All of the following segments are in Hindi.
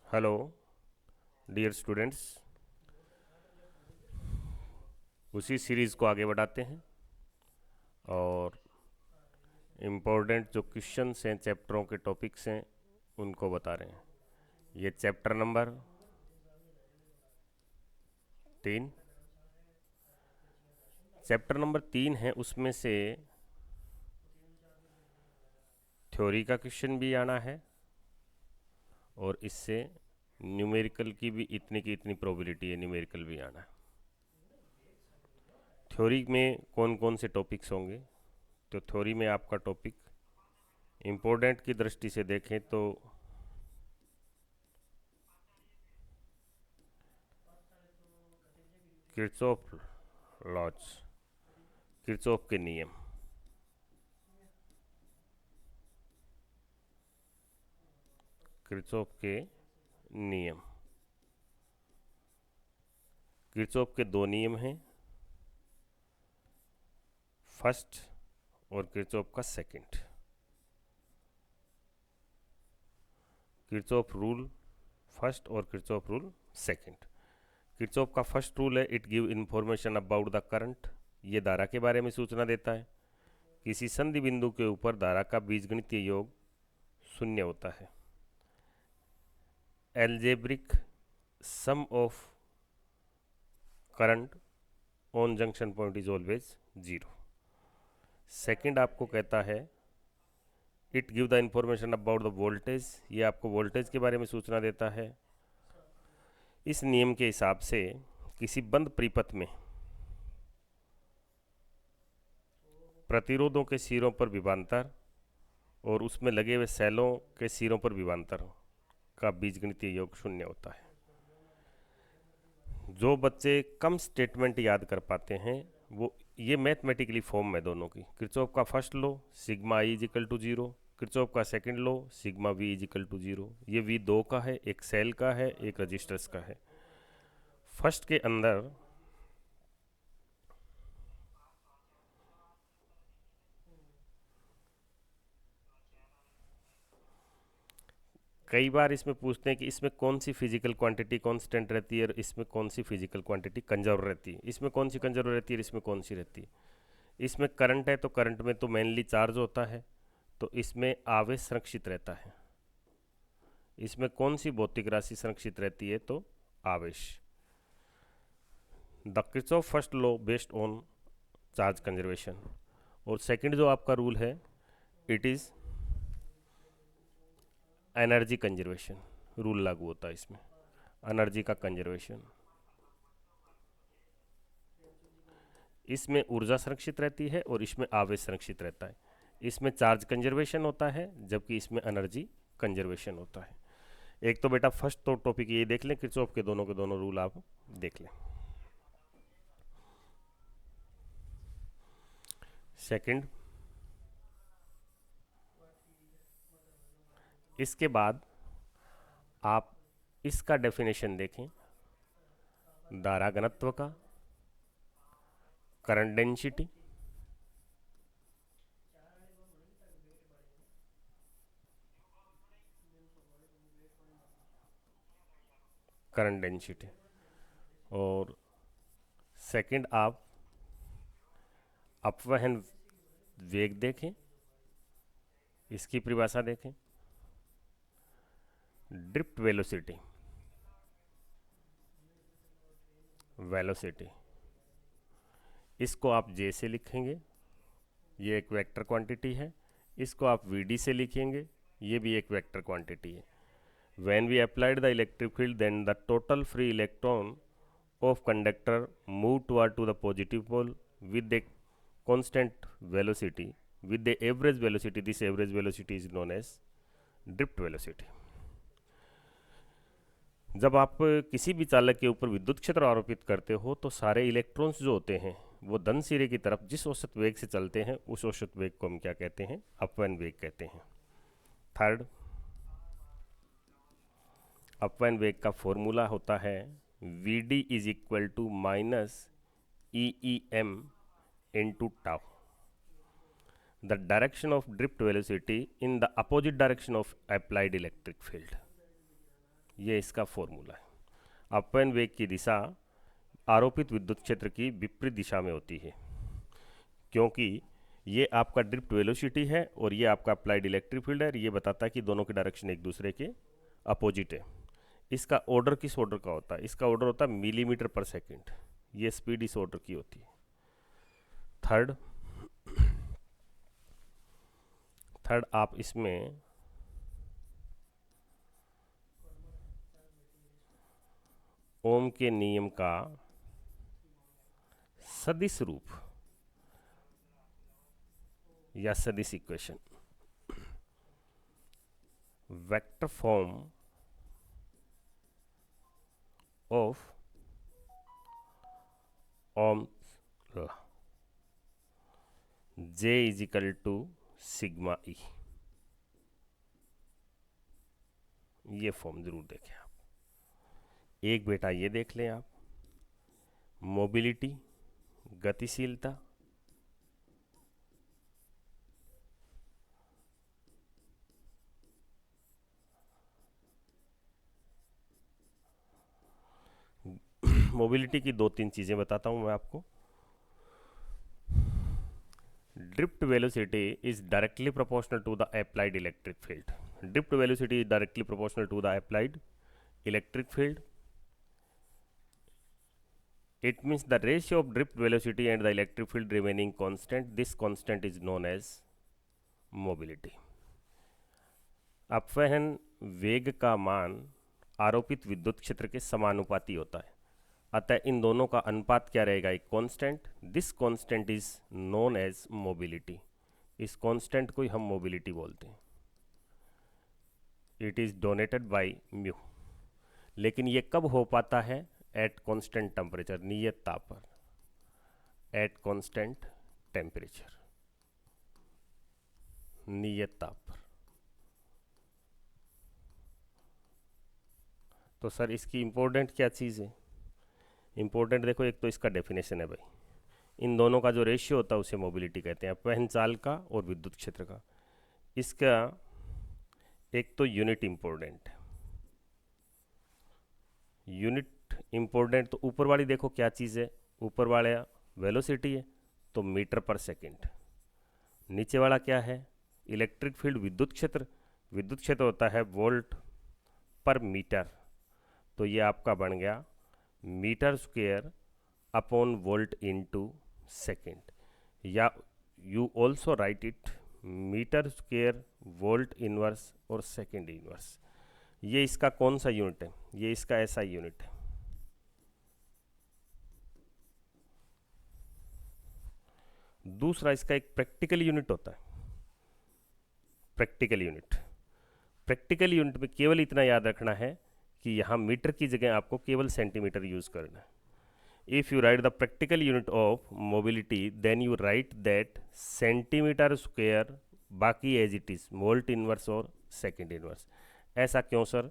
Hello dear students. उसी सीरीज़ को आगे बढ़ाते हैं और इम्पोर्टेंट जो क्वेश्चंस हैं, चैप्टरों के टॉपिक्स हैं, उनको बता रहे हैं। ये चैप्टर नंबर 3। चैप्टर नंबर 3 है, उसमें से थ्योरी का क्वेश्चन भी आना है और इससे न्यूमेरिकल की भी इतनी की इतनी प्रोबेबिलिटी है न्यूमेरिकल भी आना है। थ्योरी में कौन कौन से टॉपिक्स होंगे? तो थ्योरी में आपका टॉपिक इम्पोर्टेंट की दृष्टि से देखें तो किर्चॉफ लॉज, किर्चॉफ के नियम, किर्चॉफ के नियम। किर्चॉफ के दो नियम हैं, फर्स्ट और किर्चॉफ का सेकंड। किर्चॉफ रूल फर्स्ट और किर्चॉफ रूल सेकंड। किर्चॉफ का फर्स्ट रूल है, it give information about the current. ये धारा के बारे में सूचना देता है। किसी संधि बिंदु के ऊपर धारा का बीजगणितीय योग शून्य होता है। Algebraic sum of current on junction point is always zero. Second आपको कहता है it give the information about the voltage. ये आपको वोल्टेज के बारे में सूचना देता है। इस नियम के हिसाब से किसी बंद परिपथ में प्रतिरोधों के सिरों पर विभवांतर और उसमें लगे हुए सेलों के सिरों पर विभवांतर का बीजगणितीय योग शून्य होता है। जो बच्चे कम स्टेटमेंट याद कर पाते हैं वो, ये मैथमेटिकली फॉर्म है दोनों की। किर्चॉफ का first law sigma I is equal to zero, Kirchhoff का second law sigma V is equal to zero. ये वी दो का है, एक सेल का है, एक रजिस्टर्स का है। फर्स्ट के अंदर कई बार इसमें पूछते हैं कि इसमें कौन सी फिजिकल क्वांटिटी कांस्टेंट रहती है और इसमें कौन सी फिजिकल क्वांटिटी कंजर्व रहती है। इसमें कौन सी कंजर्व रहती है और इसमें कौन सी रहती है। इसमें करंट है तो करंट में तो मेनली चार्ज होता है, तो इसमें आवेश संरक्षित रहता है। इसमें कौन सी भौतिक राशि संरक्षित रहती है? तो आवेश। The Kirchhoff first law based on charge conservation. और सेकंड जो आपका रूल है, it is energy conservation rule लागू होता है इसमें। एनर्जी का कंजर्वेशन, इसमें ऊर्जा संरक्षित रहती है और इसमें आवेश संरक्षित रहता है। इसमें चार्ज कंजर्वेशन होता है जबकि इसमें एनर्जी कंजर्वेशन होता है। एक तो बेटा फर्स्ट तो टॉपिक ये देख लें, किर्चॉफ के दोनों रूल आप देख लें। सेकंड, इसके बाद आप इसका डेफिनेशन देखें, धारा घनत्व का, करंट डेंसिटी, करंट डेंसिटी। और सेकंड आप अपवहन वेग देखें, इसकी परिभाषा देखें, ड्रिफ्ट वेलोसिटी, वेलोसिटी इसको आप जे से लिखेंगे, ये एक वेक्टर क्वांटिटी है। इसको आप वी डी से लिखेंगे, ये भी एक वेक्टर क्वांटिटी है। When we applied the electric field then the total free electron of conductor move toward to the positive pole with a constant velocity, with the average velocity. This average velocity is known as drift velocity. जब आप किसी भी चालक के ऊपर विद्युत क्षेत्र आरोपित करते हो तो सारे इलेक्ट्रॉन्स जो होते हैं वो धन सिरे की तरफ जिस औसत वेग से चलते हैं उस औसत वेग को हम क्या कहते हैं? अपवहन वेग कहते हैं। थर्ड, अपवहन वेग का फॉर्मूला होता है V D is equal to minus e E m into tau, the direction of drift velocity in the opposite direction of applied electric field. ये इसका फॉर्मूला है। अपव्यय वेग की दिशा आरोपित विद्युत क्षेत्र की विपरीत दिशा में होती है, क्योंकि ये आपका ड्रिफ्ट वेलोसिटी है और ये आपका अप्लाइड इलेक्ट्रिक फील्ड है। ये बताता है कि दोनों की डायरेक्शन एक दूसरे के अपोजिट है। इसका ऑर्डर किस ऑर्डर का होता है? इसका ऑर्डर होता है मिलीमीटर पर सेकंड। ये स्पीड इस ऑर्डर की होती है। थर्ड आप इसमें ओम के नियम का सदिश रूप या सदिश equation, vector form of Ohm's law, J is equal to sigma E. ये फॉर्म जरूर देखें आप। एक बेटा ये देख लें आप, मोबिलिटी गतिशीलता, मोबिलिटी की दो तीन चीज़ें बताता हूं मैं आपको। Drift velocity is directly proportional to the applied electric field. Drift velocity is directly proportional to the applied electric field. It means the ratio of drift velocity and the electric field remaining constant. This constant is known as mobility. अपवहन वेग का मान आरोपित विद्युत क्षेत्र के समानुपाती होता है, अतः इन दोनों का अनुपात क्या रहेगा? एक constant. This constant is known as mobility. इस कांस्टेंट को ही हम मोबिलिटी बोलते हैं. It is donated by mu. लेकिन ये कब हो पाता है? एट कांस्टेंट टेम्परेचर, नियत ताप पर. एट कांस्टेंट टेम्परेचर, नियत ताप पर. तो सर इसकी इम्पोर्टेंट क्या चीज़ है? इम्पोर्टेंट देखो, एक तो इसका डेफिनेशन है भाई. इन दोनों का जो रेशियो होता है उसे मोबिलिटी कहते हैं, अपवहन चाल का और विद्युत क्षेत्र का. इसका एक तो यूनिट इम्पोर्टेंट है. यूनिट इम्पोर्टेंट तो ऊपर वाली देखो क्या चीज़ है. ऊपर वाला वेलोसिटी है तो मीटर पर सेकंड. नीचे वाला क्या है? इलेक्ट्रिक फील्ड, विद्युत क्षेत्र. विद्युत क्षेत्र होता है वोल्ट पर मीटर. तो ये आपका बन गया metre square upon volt into second, या you also write it metre square volt inverse और सेकंड इनवर्स. ये इसका कौन सा यूनिट है? ये इसका ऐसा यूनिट है. दूसरा इसका एक प्रैक्टिकल यूनिट होता है. Practical unit. प्रैक्टिकल यूनिट में केवल इतना याद रखना है कि यहाँ मीटर की जगह आपको केवल सेंटीमीटर यूज करना है. If you write the practical unit of mobility then you write that centimetre square, बाकी as it is volt inverse और सेकंड इनवर्स. ऐसा क्यों सर?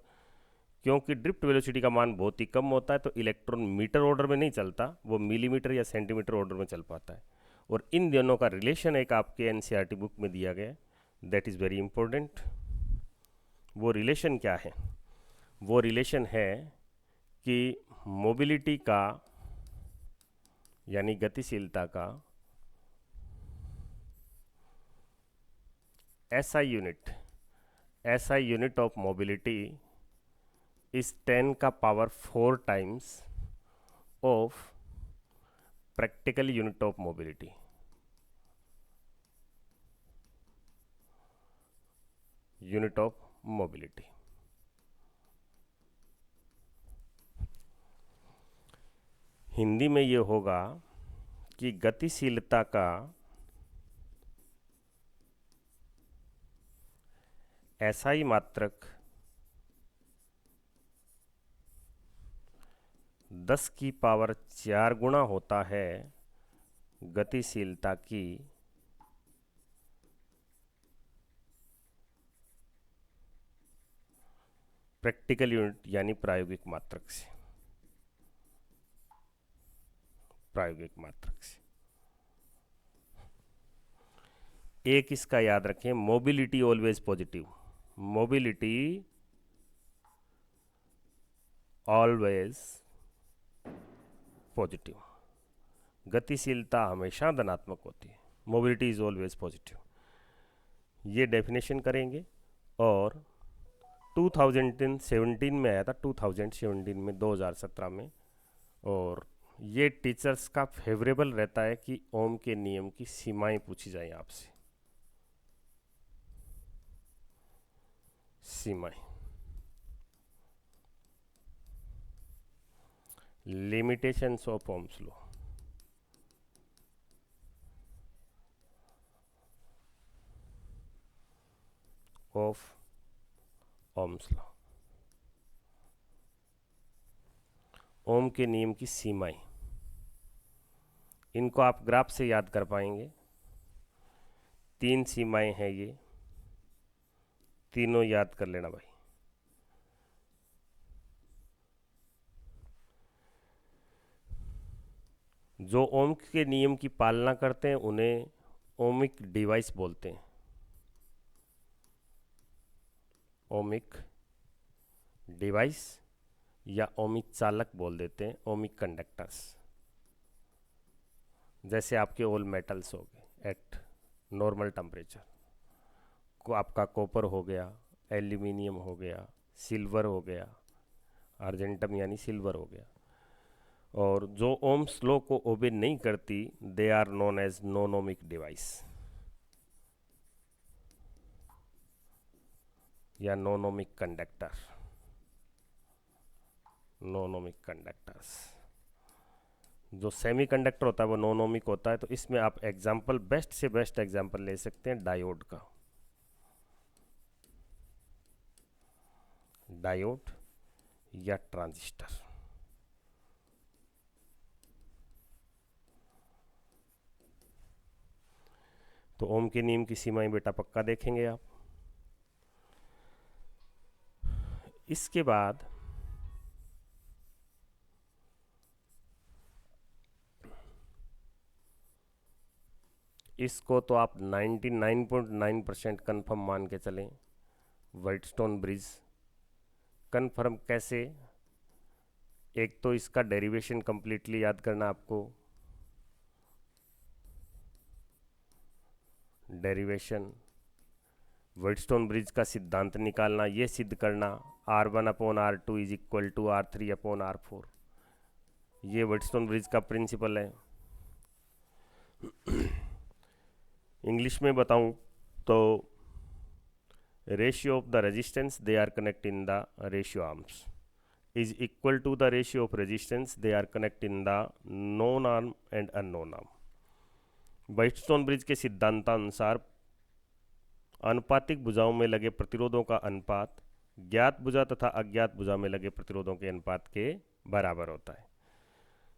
क्योंकि ड्रिफ्ट वेलोसिटी का मान बहुत ही कम होता है, तो इलेक्ट्रॉन मीटर ऑर्डर में नहीं चलता, वो मिलीमीटर या सेंटीमीटर ऑर्डर में चल पाता है. और इन दोनों का रिलेशन एक आपके एनसीईआरटी बुक में दिया गया है, दैट इज़ वेरी इंपॉर्टेंट. वो रिलेशन क्या है? वो रिलेशन है कि मोबिलिटी का यानी गतिशीलता का ऐसा यूनिट ऑफ मोबिलिटी इज 10 का power 4 times of practical unit of mobility. Unit of mobility. Hindi में ये होगा कि गतिशीलता का एसआई मात्रक 10 की पावर 4 गुना होता है गतिशीलता की प्रैक्टिकल यूनिट यानी प्रायोगिक मात्रक से. प्रायोगिक मात्रक से. एक इसका याद रखें, mobility always positive. Mobility always positive, गतिशीलता हमेशा धनात्मक होती है, मोबिलिटी इज ऑलवेज पॉजिटिव। ये डेफिनेशन करेंगे। और 2017 में आया था, 2017 में, 2017 में। और ये टीचर्स का फेवरेबल रहता है कि ओम के नियम की सीमाएं पूछी जाए आपसे। सीमाएं, limitations of Ohm's law, of Ohm's law, Ohm के नियम की सीमाएं। इनको आप ग्राफ से याद कर पाएंगे। 3 सीमाएं हैं ये, तीनों याद कर लेना भाई। जो ओम के नियम की पालना करते हैं उन्हें ओमिक डिवाइस बोलते हैं। ओमिक डिवाइस या ओमिक चालक बोल देते हैं, ओमिक कंडक्टर्स। जैसे आपके ऑल मेटल्स हो गए एट नॉर्मल टेम्परेचर, को आपका कॉपर हो गया, एल्यूमिनियम हो गया, सिल्वर हो गया, अर्जेंटम यानी सिल्वर हो गया। और जो ओम्स लॉ को ओबे नहीं करती, they are known as non ohmic device या non ohmic conductor, non ohmic conductors. जो सेमी कंडक्टर होता है वो नॉन ओमिक होता है। तो इसमें आप एग्जाम्पल, बेस्ट से बेस्ट एग्जाम्पल ले सकते हैं डायोड का, डायोड या ट्रांजिस्टर। तो ओम के नियम की सीमाएं बेटा पक्का देखेंगे आप। इसके बाद इसको तो आप 99.9% कन्फर्म मान के चलें। व्हाइटस्टोन ब्रिज कन्फर्म कैसे? एक तो इसका डेरिवेशन कंप्लीटली याद करना आपको, डेरिवेशन, व्हाइटस्टोन ब्रिज का सिद्धांत निकालना, ये सिद्ध करना R1/R2 is equal to R3/R4। ये व्हाइटस्टोन ब्रिज का प्रिंसिपल है। इंग्लिश में बताऊं तो ratio of the resistance they are connect in the ratio arms is equal to the ratio of resistance they are connect in the known arm and unknown arm. Wheatstone bridge के सिद्धांतानुसार अनुपातिक भुजाओं में लगे प्रतिरोधों का अनुपात ज्ञात भुजा तथा अज्ञात भुजा में लगे प्रतिरोधों के अनुपात के बराबर होता है।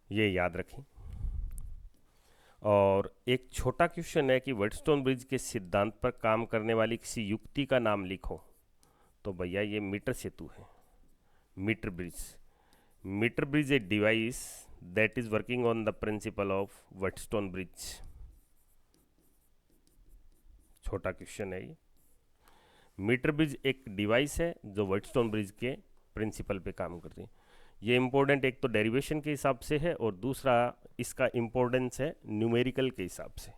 ये याद रखें। और एक छोटा क्वेश्चन है कि व्हाइटस्टोन ब्रिज के सिद्धांत पर काम करने वाली किसी युक्ति का नाम लिखो। तो भैया ये मीटर सेतु है, metre bridge. Metre bridge a device that is working on the principle of Wheatstone bridge. छोटा क्वेश्चन है ये। मीटर ब्रिज एक डिवाइस है जो व्हाइटस्टोन ब्रिज के प्रिंसिपल पे काम करती है। ये इम्पोर्टेंट एक तो डेरिवेशन के हिसाब से है और दूसरा इसका इम्पोर्टेंस है न्यूमेरिकल के हिसाब से।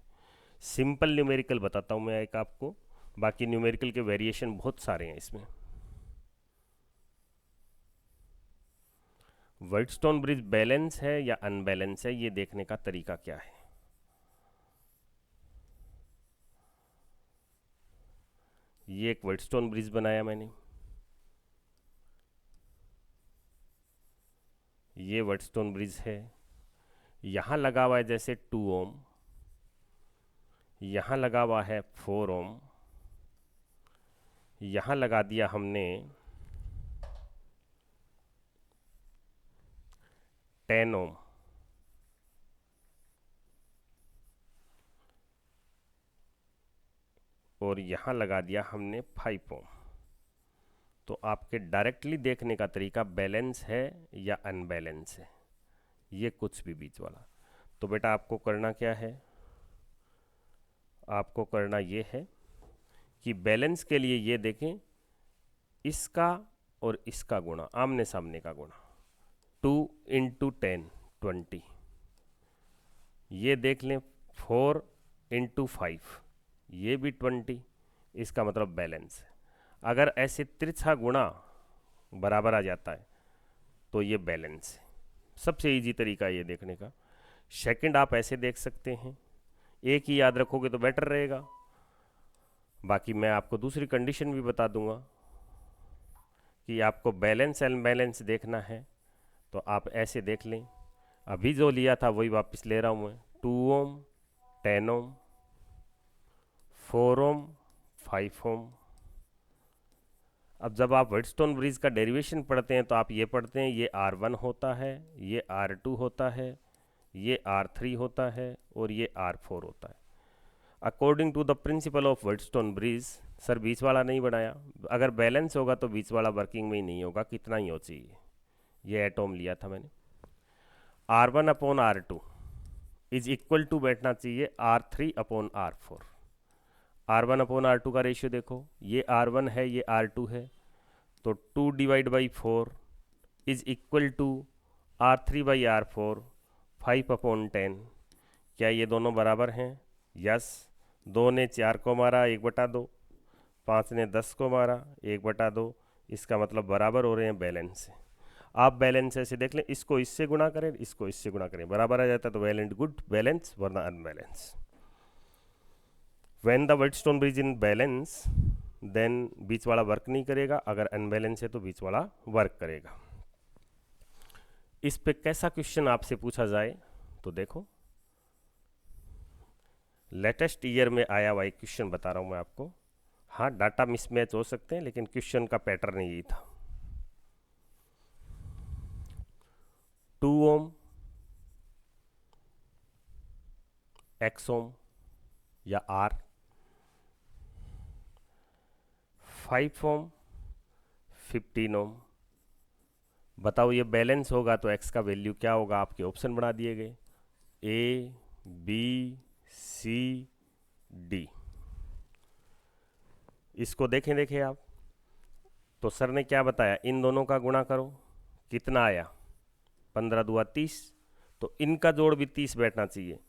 सिंपल न्यूमेरिकल बताता हूँ मैं एक आपको, बाकी न्यूमेरिकल के वेरिएशन बहुत सारे हैं इसमें। व्हाइटस्टोन ब्रिज बैलेंस है या अनबैलेंस है, ये देखने का तरीका क्या है। ये एक व्हाइटस्टोन ब्रिज बनाया मैंने, ये व्हाइटस्टोन ब्रिज है। यहाँ लगा हुआ है जैसे 2 ओम, यहाँ लगा हुआ है 4 ओम, यहाँ लगा दिया हमने 10 ओम, और यहाँ लगा दिया हमने 5 ओम। तो आपके डायरेक्टली देखने का तरीका बैलेंस है या अनबैलेंस है, ये कुछ भी बीच वाला। तो बेटा आपको करना क्या है, आपको करना ये है कि बैलेंस के लिए ये देखें, इसका और इसका गुणा, आमने सामने का गुणा, 2 इंटू 10 20, ये देख लें 4 इंटू 5, ये भी 20, इसका मतलब बैलेंस है। अगर ऐसे तिरछा गुणा बराबर आ जाता है तो ये बैलेंस है। सबसे इजी तरीका ये देखने का। सेकंड आप ऐसे देख सकते हैं, एक ही याद रखोगे तो बेटर रहेगा। बाकी मैं आपको दूसरी कंडीशन भी बता दूंगा कि आपको बैलेंस अनबैलेंस देखना है तो आप ऐसे देख लें। अभी जो लिया था वही वापस ले रहा हूँ मैं। 2 ओम, 10 ओम, 4 ओम, 5 ओम। अब जब आप व्हाइटस्टोन ब्रिज का डेरिवेशन पढ़ते हैं तो आप ये पढ़ते हैं, ये R1 होता है, ये R2 होता है, ये R3 होता है और ये R4 होता है। According to the principle of Wheatstone bridge, sir बीच वाला नहीं बनाया। अगर बैलेंस होगा तो बीच वाला वर्किंग में ही नहीं होगा, कितना ही हो चाहिए। ये एटॉम लिया था मैंने। R1 upon R2 is equal to बैठना चाहिए R3 upon R4। R1 upon R2 का रेशियो देखो, ये R1 है, ये R2 है, तो 2 divide by 4 is equal to R3 by R4 5 upon 10। क्या ये दोनों बराबर हैं? यस। 2 ने 4 को मारा 1/2, 5 ने 10 को मारा 1/2, इसका मतलब बराबर हो रहे हैं, बैलेंस है। आप बैलेंस ऐसे देख लें, इसको इससे गुणा करें, इसको इससे गुणा करें, बराबर आ जाता है तो वेल एंड गुड, बैलेंस, वरना unbalance. When the Wheatstone bridge in balance then बीच वाला वर्क नहीं करेगा, अगर अनबैलेंस है तो बीच वाला वर्क करेगा। इस पे कैसा क्वेश्चन आपसे पूछा जाए तो देखो, लेटेस्ट ईयर में आया हुआ एक क्वेश्चन बता रहा हूं मैं आपको। हाँ, डाटा मिसमैच हो सकते हैं लेकिन क्वेश्चन का पैटर्न यही था। 2 ओम एक्स ओम या R, 5 ओम 15 ओम। बताओ ये बैलेंस होगा तो x का वैल्यू क्या होगा? आपके ऑप्शन बना दिए गए, A, B, C, D। इसको देखें आप, तो सर ने क्या बताया, इन दोनों का गुणा करो, कितना आया? 15 दूआ 30, तो इनका जोड़ भी 30 बैठना चाहिए।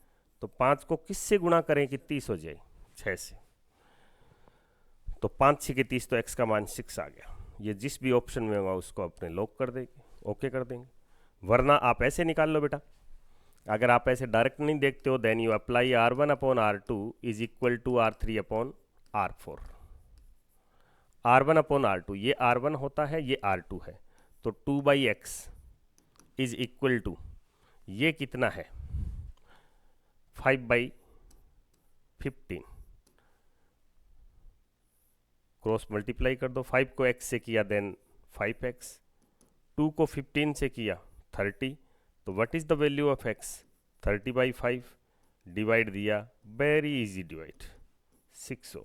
तो 5 को किससे गुणा करें कि 30 हो जाए? 6 से। तो 5 6 के 30, तो x का मान 6 आ गया। ये जिस भी ऑप्शन में होगा उसको अपने लॉक कर देंगे, ओके कर देंगे। वरना आप ऐसे निकाल लो बेटा। अगर आप ऐसे डायरेक्ट नहीं देखते हो, then you apply R1 upon R2 is equal to R3 upon R4। R1 upon R2, ये R1 होता है, ये R2 है, तो 2/x इज इक्वल टू, ये कितना है? 5/15। क्रॉस मल्टीप्लाई कर दो, 5 को x से किया देन 5x, 2 को 15 से किया 30, तो what is the value of x? 30/5, divide दिया, वेरी इजी डिवाइड, 6 ओम।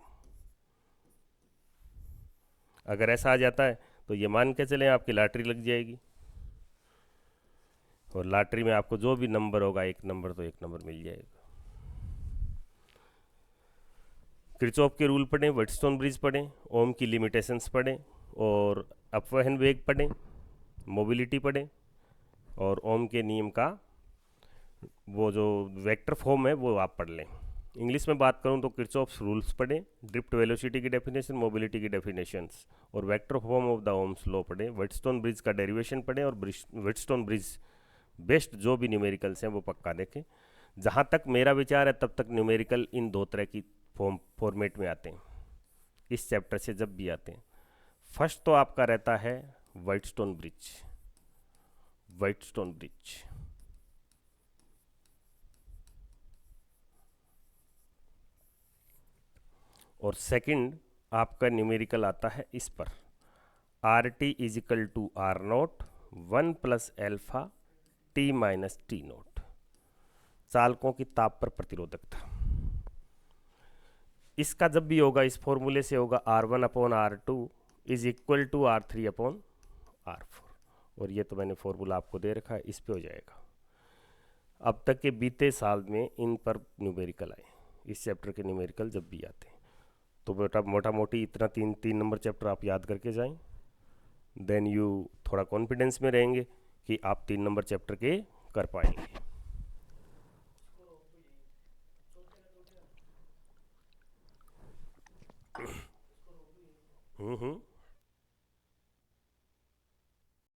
अगर ऐसा आ जाता है तो ये मान के चलें आपकी लॉटरी लग जाएगी, और लॉटरी में आपको जो भी नंबर होगा, एक नंबर तो एक नंबर मिल जाएगा। किरचॉफ के रूल पढ़ें, व्हाइटस्टोन ब्रिज पढ़ें, ओम की लिमिटेशंस पढ़ें, और अपवहन वेग पढ़ें, मोबिलिटी पढ़ें, और ओम के नियम का वो जो वेक्टर फॉर्म है वो आप पढ़ लें। इंग्लिश में बात करूं तो किरचॉफ्स रूल्स पढ़ें, ड्रिफ्ट वेलोसिटी की डेफिनेशन, मोबिलिटी की डेफिनेशंस, और vector form of the Ohm's law पढ़ें, व्हाइटस्टोन ब्रिज का डेरिवेशन पढ़ें, और व्हाइटस्टोन ब्रिज बेस्ट जो भी न्यूमेरिकल्स हैं वो पक्का देखें। जहाँ तक मेरा विचार है तब तक न्यूमेरिकल इन दो तरह की फॉर्मेट में आते हैं इस चैप्टर से जब भी आते हैं। फर्स्ट तो आपका रहता है व्हाइटस्टोन ब्रिज, व्हाइटस्टोन ब्रिज, और सेकंड आपका न्यूमेरिकल आता है इस पर, R T is equal to R naught 1 plus alpha T minus T naught, चालकों की ताप पर प्रतिरोधकता। इसका जब भी होगा इस फॉर्मूले से होगा R1 upon R2 is equal to R3 upon R4, और ये तो मैंने फॉर्मूला आपको दे रखा है, इस पे हो जाएगा। अब तक के बीते साल में इन पर न्यूमेरिकल आए, इस चैप्टर के न्यूमेरिकल जब भी आते हैं तो बेटा मोटा मोटी इतना 3 नंबर चैप्टर आप याद करके जाएं, देन यू थोड़ा कॉन्फिडेंस में रहेंगे कि आप 3 नंबर चैप्टर के कर पाएंगे। हम्म।